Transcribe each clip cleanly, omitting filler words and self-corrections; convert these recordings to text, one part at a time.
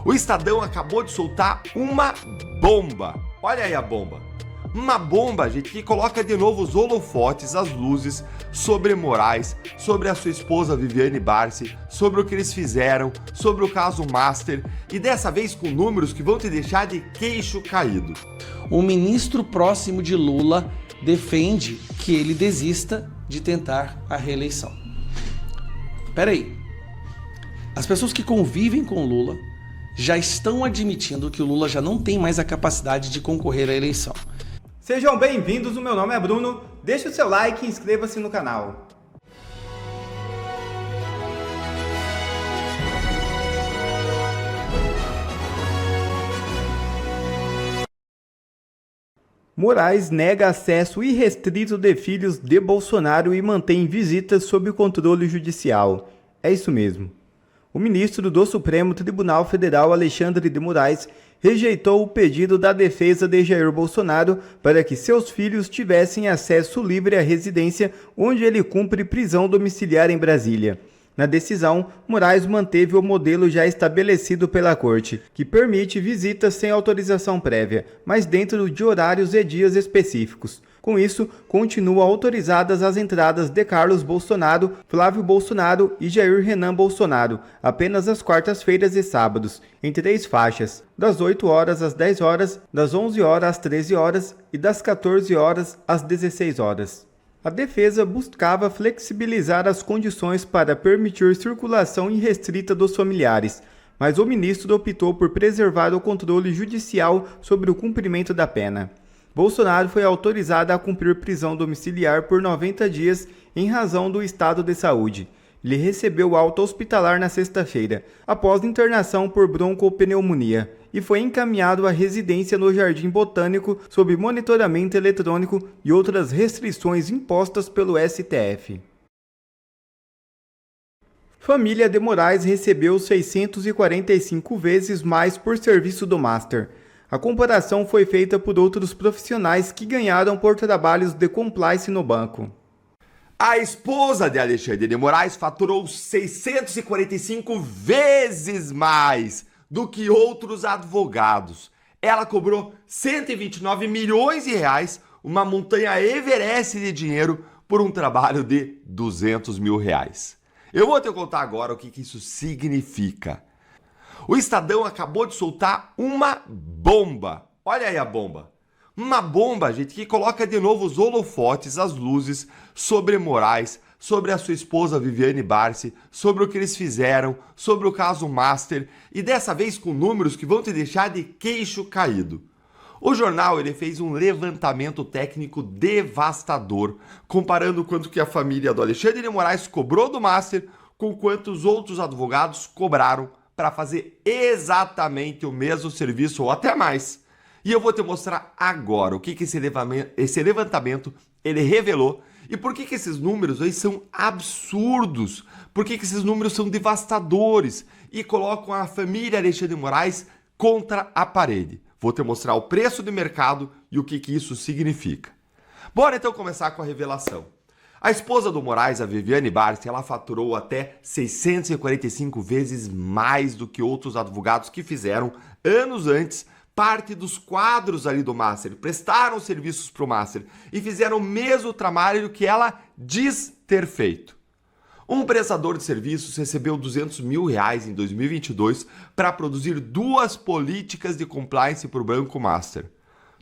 O Estadão acabou de soltar uma bomba. Olha aí a bomba. Uma bomba, gente, que coloca de novo os holofotes, as luzes, sobre Moraes, sobre a sua esposa Viviane Barsi, sobre o que eles fizeram, sobre o caso Master, e dessa vez com números que vão te deixar de queixo caído. Um ministro próximo de Lula defende que ele desista de tentar a reeleição. Peraí, as pessoas que convivem com Lula já estão admitindo que o Lula já não tem mais a capacidade de concorrer à eleição. Sejam bem-vindos, o meu nome é Bruno, deixe o seu like e inscreva-se no canal. Moraes nega acesso irrestrito de filhos de Bolsonaro e mantém visitas sob controle judicial. É isso mesmo. O ministro do Supremo Tribunal Federal, Alexandre de Moraes, rejeitou o pedido da defesa de Jair Bolsonaro para que seus filhos tivessem acesso livre à residência onde ele cumpre prisão domiciliar em Brasília. Na decisão, Moraes manteve o modelo já estabelecido pela Corte, que permite visitas sem autorização prévia, mas dentro de horários e dias específicos. Com isso, continuam autorizadas as entradas de Carlos Bolsonaro, Flávio Bolsonaro e Jair Renan Bolsonaro, apenas às quartas-feiras e sábados, em 3 faixas, das 8 horas às 10 horas, das 11 horas às 13 horas e das 14 horas às 16 horas. A defesa buscava flexibilizar as condições para permitir circulação irrestrita dos familiares, mas o ministro optou por preservar o controle judicial sobre o cumprimento da pena. Bolsonaro foi autorizado a cumprir prisão domiciliar por 90 dias em razão do estado de saúde. Ele recebeu alta hospitalar na sexta-feira, após internação por broncopneumonia, e foi encaminhado à residência no Jardim Botânico sob monitoramento eletrônico e outras restrições impostas pelo STF. Família de Moraes recebeu 645 vezes mais por serviço do Master. A comparação foi feita por outros profissionais que ganharam por trabalhos de compliance no banco. A esposa de Alexandre de Moraes faturou 645 vezes mais do que outros advogados. Ela cobrou 129 milhões de reais, uma montanha Everest de dinheiro, por um trabalho de 200 mil reais. Eu vou te contar agora o que isso significa. O Estadão acabou de soltar uma bomba. Olha aí a bomba. Uma bomba, gente, que coloca de novo os holofotes, as luzes, sobre Moraes, sobre a sua esposa Viviane Barsi, sobre o que eles fizeram, sobre o caso Master, e dessa vez com números que vão te deixar de queixo caído. O jornal ele fez um levantamento técnico devastador, comparando quanto que a família do Alexandre de Moraes cobrou do Master com quantos outros advogados cobraram para fazer exatamente o mesmo serviço ou até mais. E eu vou te mostrar agora o que esse levantamento ele revelou e por que esses números aí são absurdos, por que esses números são devastadores e colocam a família Alexandre de Moraes contra a parede. Vou te mostrar o preço de mercado e o que isso significa. Bora então começar com a revelação. A esposa do Moraes, a Viviane Barsi, ela faturou até 645 vezes mais do que outros advogados que fizeram, anos antes, parte dos quadros ali do Master, prestaram serviços para o Master e fizeram o mesmo trabalho que ela diz ter feito. Um prestador de serviços recebeu 200 mil reais em 2022 para produzir 2 políticas de compliance para o Banco Master.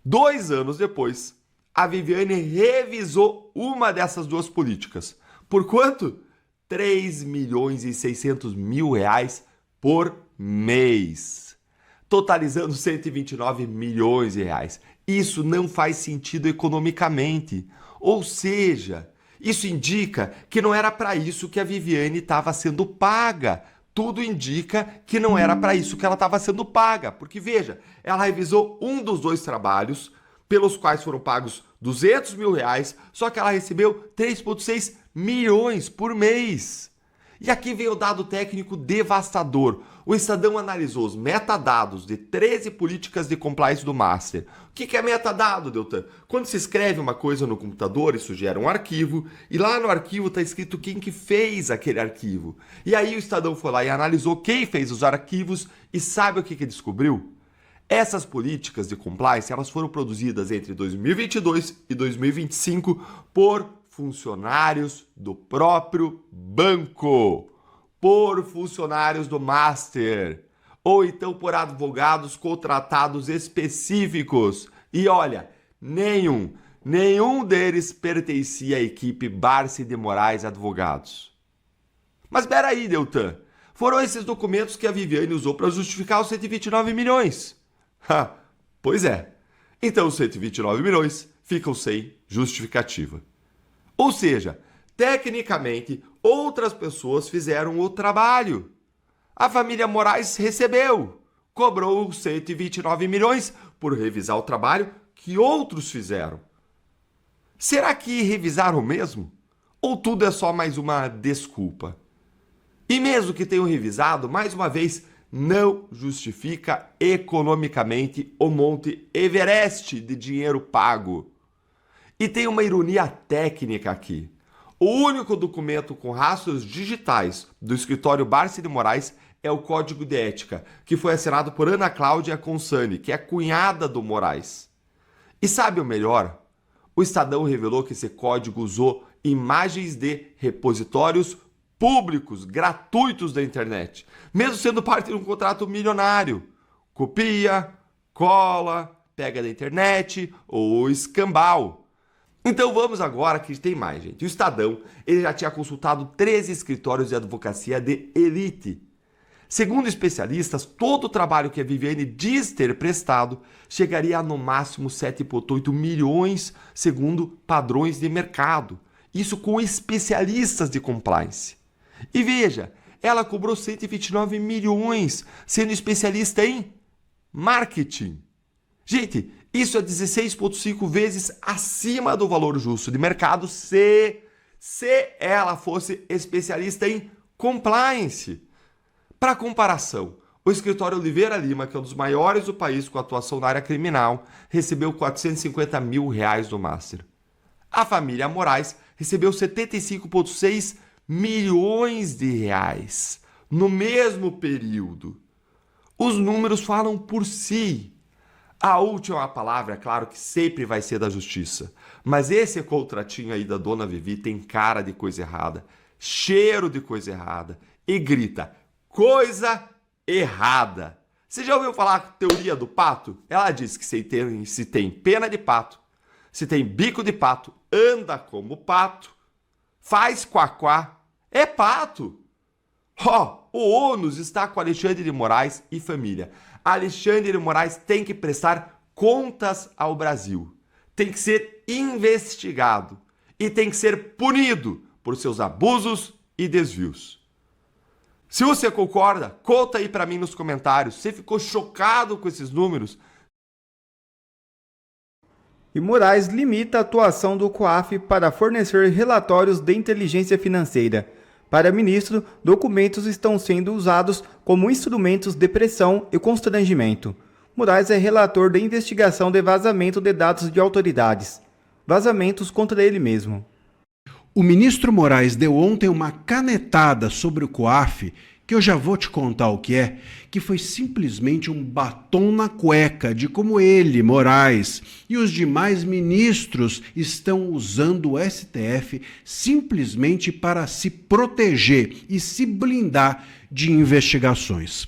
2 anos depois, a Viviane revisou uma dessas 2 políticas. Por quanto? 3 milhões e 600 mil reais por mês, totalizando 129 milhões de reais. Isso não faz sentido economicamente. Ou seja, isso indica que não era para isso que a Viviane estava sendo paga. Tudo indica que não era para isso que ela estava sendo paga. Porque, veja, ela revisou um dos 2 trabalhos, pelos quais foram pagos 200 mil reais, só que ela recebeu 3,6 milhões por mês. E aqui vem o dado técnico devastador. O Estadão analisou os metadados de 13 políticas de compliance do Master. O que é metadado, Deltan? Quando se escreve uma coisa no computador, isso gera um arquivo, e lá no arquivo está escrito quem que fez aquele arquivo. E aí o Estadão foi lá e analisou quem fez os arquivos e sabe o que descobriu? Essas políticas de compliance, elas foram produzidas entre 2022 e 2025 por funcionários do próprio banco, por funcionários do Master, ou então por advogados contratados específicos. E olha, nenhum deles pertencia à equipe Barsi de Moraes Advogados. Mas espera aí, Deltan, foram esses documentos que a Viviane usou para justificar os 129 milhões. Pois é, então os 129 milhões ficam sem justificativa. Ou seja, tecnicamente, outras pessoas fizeram o trabalho. A família Moraes recebeu, cobrou 129 milhões por revisar o trabalho que outros fizeram. Será que revisaram mesmo? Ou tudo é só mais uma desculpa? E mesmo que tenham revisado, mais uma vez, não justifica economicamente o Monte Everest de dinheiro pago. E tem uma ironia técnica aqui. O único documento com rastros digitais do escritório Barsi de Moraes é o Código de Ética, que foi assinado por Ana Cláudia Consani, que é cunhada do Moraes. E sabe o melhor? O Estadão revelou que esse código usou imagens de repositórios públicos, gratuitos da internet, mesmo sendo parte de um contrato milionário. Copia, cola, pega da internet ou escambau. Então vamos agora que tem mais, gente. O Estadão ele já tinha consultado 13 escritórios de advocacia de elite. Segundo especialistas, todo o trabalho que a Viviane diz ter prestado chegaria a no máximo 7,8 milhões, segundo padrões de mercado. Isso com especialistas de compliance. E veja, ela cobrou 129 milhões, sendo especialista em marketing. Gente, isso é 16,5 vezes acima do valor justo de mercado se ela fosse especialista em compliance. Para comparação, o escritório Oliveira Lima, que é um dos maiores do país com atuação na área criminal, recebeu 450 mil reais do Master. A família Moraes recebeu 75,6 milhões de reais no mesmo período. Os números falam por si. A última palavra, é claro que sempre vai ser da justiça, mas esse contratinho aí da dona Vivi tem cara de coisa errada, cheiro de coisa errada e grita coisa errada. Você já ouviu falar a teoria do pato? Ela diz que se tem pena de pato, se tem bico de pato, anda como pato, faz quaquá, é pato. O ônus está com Alexandre de Moraes e família. Alexandre de Moraes tem que prestar contas ao Brasil. Tem que ser investigado e tem que ser punido por seus abusos e desvios. Se você concorda, conta aí para mim nos comentários. Você ficou chocado com esses números? E Moraes limita a atuação do COAF para fornecer relatórios de inteligência financeira. Para ministro, documentos estão sendo usados como instrumentos de pressão e constrangimento. Moraes é relator da investigação de vazamento de dados de autoridades. Vazamentos contra ele mesmo. O ministro Moraes deu ontem uma canetada sobre o COAF, que eu já vou te contar o que foi simplesmente um batom na cueca de como ele, Moraes, e os demais ministros estão usando o STF simplesmente para se proteger e se blindar de investigações.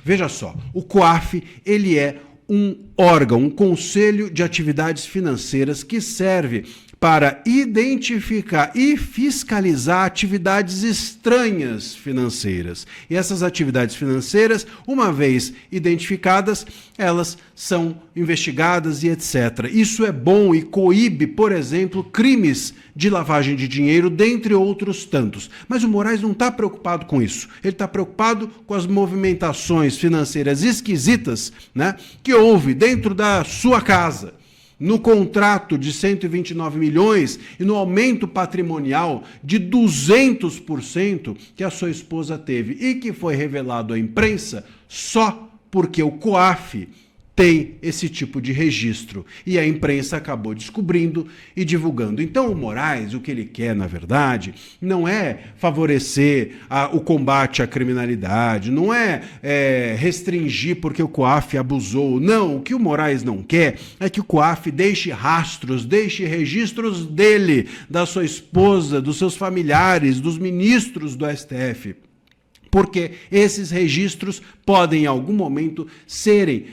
Veja só, o COAF, ele é um órgão, um conselho de atividades financeiras que serve para identificar e fiscalizar atividades estranhas financeiras. E essas atividades financeiras, uma vez identificadas, elas são investigadas e etc. Isso é bom e coíbe, por exemplo, crimes de lavagem de dinheiro, dentre outros tantos. Mas o Moraes não está preocupado com isso. Ele está preocupado com as movimentações financeiras esquisitas, né, que houve dentro da sua casa. no contrato de 129 milhões e no aumento patrimonial de 200% que a sua esposa teve e que foi revelado à imprensa só porque o COAF tem esse tipo de registro e a imprensa acabou descobrindo e divulgando. Então o Moraes, o que ele quer, na verdade, não é favorecer o combate à criminalidade, não é restringir porque o COAF abusou. Não, o que o Moraes não quer é que o COAF deixe rastros, deixe registros dele, da sua esposa, dos seus familiares, dos ministros do STF. Porque esses registros podem, em algum momento, serem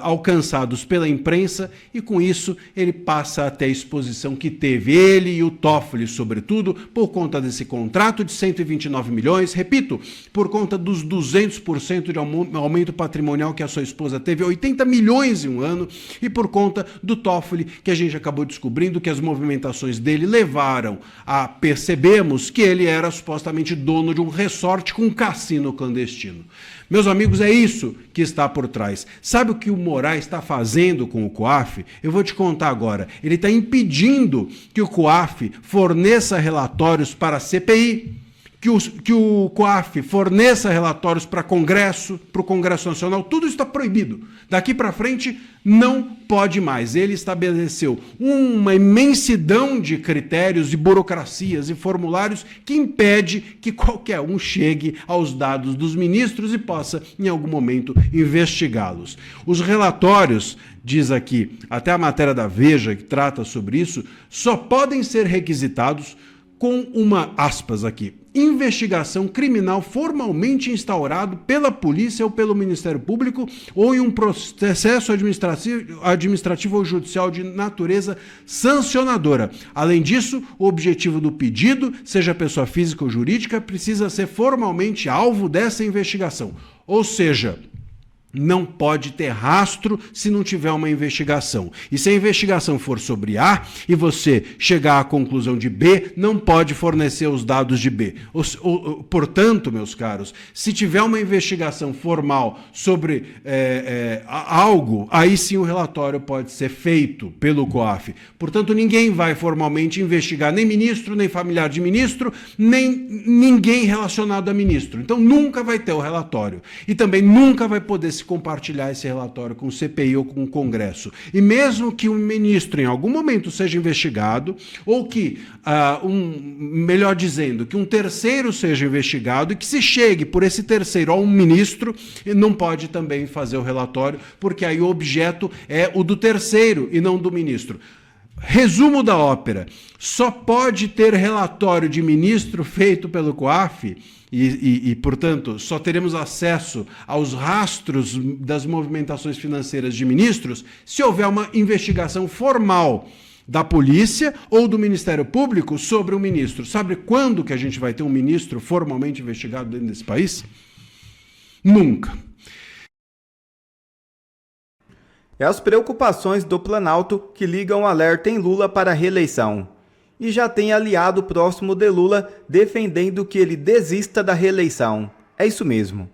alcançados pela imprensa e, com isso, ele passa até a exposição que teve ele e o Toffoli, sobretudo, por conta desse contrato de 129 milhões, repito, por conta dos 200% de aumento patrimonial que a sua esposa teve, 80 milhões em um ano, e por conta do Toffoli, que a gente acabou descobrindo que as movimentações dele levaram a percebermos que ele era supostamente dono de um resort com cassino clandestino. Meus amigos, é isso que está por trás. Sabe o que o Moraes está fazendo com o COAF? Eu vou te contar agora. Ele está impedindo que o COAF forneça relatórios para a CPI, que o COAF forneça relatórios para o Congresso Nacional. Tudo isso está proibido. Daqui para frente não pode mais. Ele estabeleceu uma imensidão de critérios e burocracias e formulários que impede que qualquer um chegue aos dados dos ministros e possa, em algum momento, investigá-los. Os relatórios, diz aqui, até a matéria da Veja que trata sobre isso, só podem ser requisitados com uma, aspas aqui, investigação criminal formalmente instaurado pela polícia ou pelo Ministério Público ou em um processo administrativo ou judicial de natureza sancionadora. Além disso, o objetivo do pedido, seja pessoa física ou jurídica, precisa ser formalmente alvo dessa investigação. Ou seja, não pode ter rastro se não tiver uma investigação. E se a investigação for sobre A e você chegar à conclusão de B, não pode fornecer os dados de B. Portanto, meus caros, se tiver uma investigação formal sobre algo, aí sim o relatório pode ser feito pelo COAF. Portanto, ninguém vai formalmente investigar nem ministro, nem familiar de ministro, nem ninguém relacionado a ministro. Então, nunca vai ter o relatório. E também nunca vai poder se compartilhar esse relatório com o CPI ou com o Congresso. E mesmo que um ministro em algum momento seja investigado, ou que, melhor dizendo, que um terceiro seja investigado e que se chegue por esse terceiro a um ministro, não pode também fazer o relatório, porque aí o objeto é o do terceiro e não do ministro. Resumo da ópera, só pode ter relatório de ministro feito pelo COAF portanto, só teremos acesso aos rastros das movimentações financeiras de ministros se houver uma investigação formal da polícia ou do Ministério Público sobre o ministro. Sabe quando que a gente vai ter um ministro formalmente investigado dentro desse país? Nunca. É as preocupações do Planalto que ligam o alerta em Lula para a reeleição. E já tem aliado próximo de Lula defendendo que ele desista da reeleição. É isso mesmo.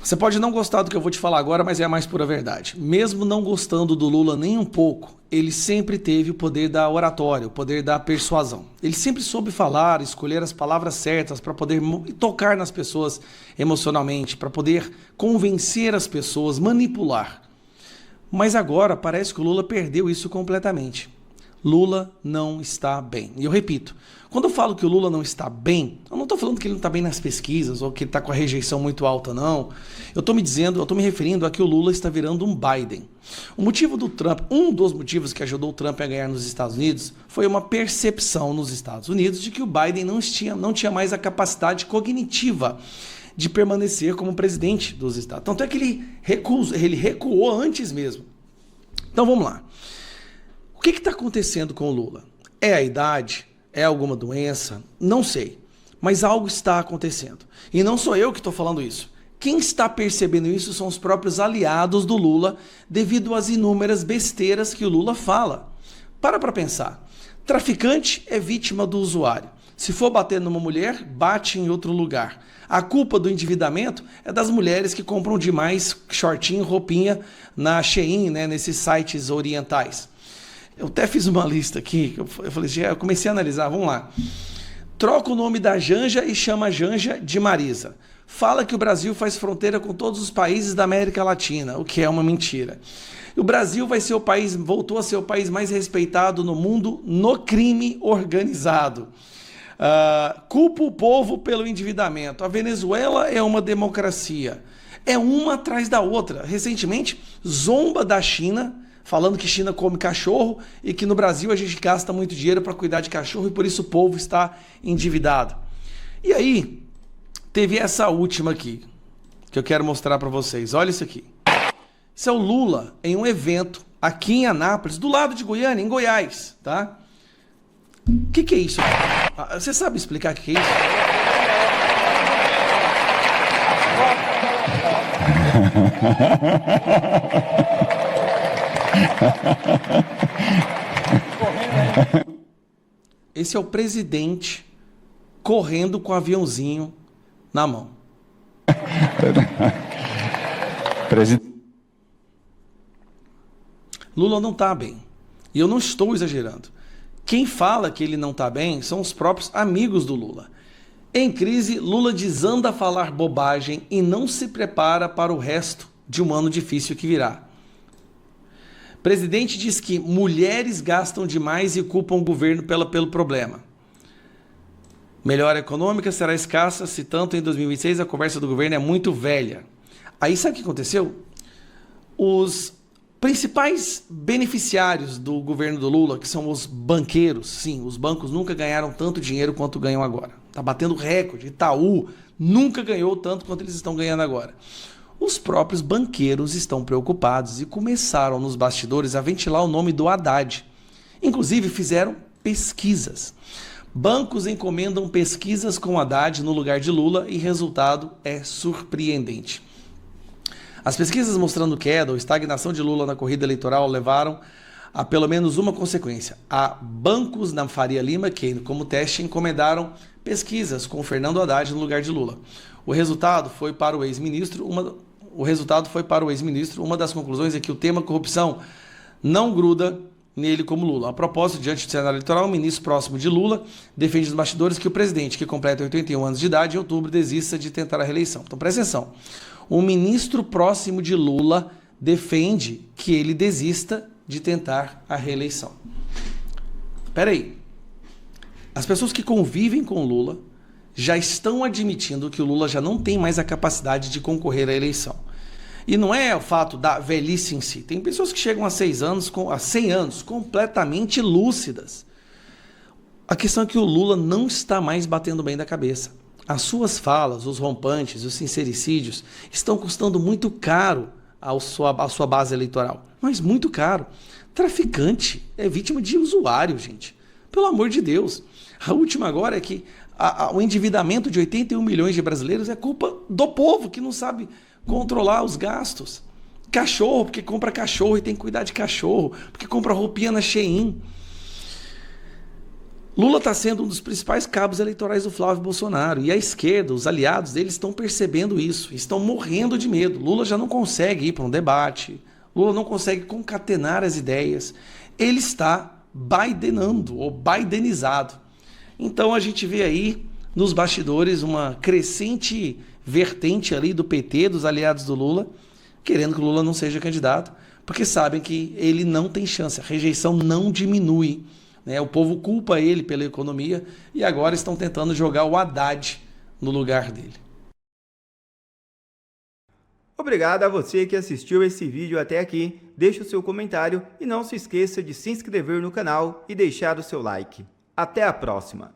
Você pode não gostar do que eu vou te falar agora, mas é a mais pura verdade. Mesmo não gostando do Lula nem um pouco, ele sempre teve o poder da oratória, o poder da persuasão. Ele sempre soube falar, escolher as palavras certas para poder tocar nas pessoas emocionalmente, para poder convencer as pessoas, manipular. Mas agora parece que o Lula perdeu isso completamente. Lula não está bem. E eu repito, quando eu falo que o Lula não está bem, eu não estou falando que ele não está bem nas pesquisas ou que ele está com a rejeição muito alta, não. Eu estou me referindo a que o Lula está virando um Biden. O motivo do Trump, um dos motivos que ajudou o Trump a ganhar nos Estados Unidos foi uma percepção nos Estados Unidos de que o Biden não tinha mais a capacidade cognitiva de permanecer como presidente dos Estados. Tanto é que ele recuou antes mesmo. Então vamos lá. O que está acontecendo com o Lula? É a idade? É alguma doença? Não sei. Mas algo está acontecendo. E não sou eu que estou falando isso. Quem está percebendo isso são os próprios aliados do Lula, devido às inúmeras besteiras que o Lula fala. Para pensar. Traficante é vítima do usuário. Se for bater numa mulher, bate em outro lugar. A culpa do endividamento é das mulheres que compram demais shortinho, roupinha na Shein, né, nesses sites orientais. Eu até fiz uma lista aqui, eu falei assim, eu comecei a analisar, vamos lá. Troca o nome da Janja e chama a Janja de Marisa. Fala que o Brasil faz fronteira com todos os países da América Latina, o que é uma mentira. O Brasil vai ser o país, voltou a ser o país mais respeitado no mundo no crime organizado. Culpa o povo pelo endividamento. A Venezuela é uma democracia. É uma atrás da outra. Recentemente, zomba da China, falando que China come cachorro e que no Brasil a gente gasta muito dinheiro para cuidar de cachorro e por isso o povo está endividado. E aí, teve essa última aqui, que eu quero mostrar para vocês. Olha isso aqui. Isso é o Lula em um evento aqui em Anápolis, do lado de Goiânia, em Goiás, tá? O que é isso? Você sabe explicar o que é isso? Esse é o presidente correndo com o aviãozinho na mão. Lula não está bem. E eu não estou exagerando. Quem fala que ele não está bem são os próprios amigos do Lula. Em crise, Lula desanda a falar bobagem e não se prepara para o resto de um ano difícil que virá. Presidente diz que mulheres gastam demais e culpam o governo pelo problema. Melhora econômica será escassa se tanto em 2026 a conversa do governo é muito velha. Aí sabe o que aconteceu? Os principais beneficiários do governo do Lula, que são os banqueiros, sim, os bancos nunca ganharam tanto dinheiro quanto ganham agora. Está batendo recorde. Itaú nunca ganhou tanto quanto eles estão ganhando agora. Os próprios banqueiros estão preocupados e começaram nos bastidores a ventilar o nome do Haddad. Inclusive fizeram pesquisas. Bancos encomendam pesquisas com Haddad no lugar de Lula e resultado é surpreendente. As pesquisas mostrando queda ou estagnação de Lula na corrida eleitoral levaram a pelo menos uma consequência. Há bancos na Faria Lima que, como teste, encomendaram pesquisas com Fernando Haddad no lugar de Lula. O resultado foi para o ex-ministro, uma das conclusões é que o tema corrupção não gruda nele como Lula. A propósito, diante do cenário eleitoral, o ministro próximo de Lula defende nos bastidores que o presidente, que completa 81 anos de idade, em outubro desista de tentar a reeleição. Então presta atenção. O ministro próximo de Lula defende que ele desista de tentar a reeleição. Espera aí. As pessoas que convivem com Lula já estão admitindo que o Lula já não tem mais a capacidade de concorrer à eleição. E não é o fato da velhice em si. Tem pessoas que chegam a 100 anos completamente lúcidas. A questão é que o Lula não está mais batendo bem da cabeça. As suas falas, os rompantes, os sincericídios estão custando muito caro à sua base eleitoral. Mas muito caro. Traficante é vítima de usuário, gente. Pelo amor de Deus. A última agora é que o endividamento de 81 milhões de brasileiros é culpa do povo que não sabe controlar os gastos. Cachorro, porque compra cachorro e tem que cuidar de cachorro, porque compra roupinha na Shein. Lula está sendo um dos principais cabos eleitorais do Flávio Bolsonaro. E a esquerda, os aliados dele, estão percebendo isso. Estão morrendo de medo. Lula já não consegue ir para um debate. Lula não consegue concatenar as ideias. Ele está bidenando ou bidenizado. Então a gente vê aí nos bastidores uma crescente vertente ali do PT, dos aliados do Lula, querendo que o Lula não seja candidato, porque sabem que ele não tem chance, a rejeição não diminui. O povo culpa ele pela economia e agora estão tentando jogar o Haddad no lugar dele. Obrigado a você que assistiu esse vídeo até aqui. Deixe o seu comentário e não se esqueça de se inscrever no canal e deixar o seu like. Até a próxima!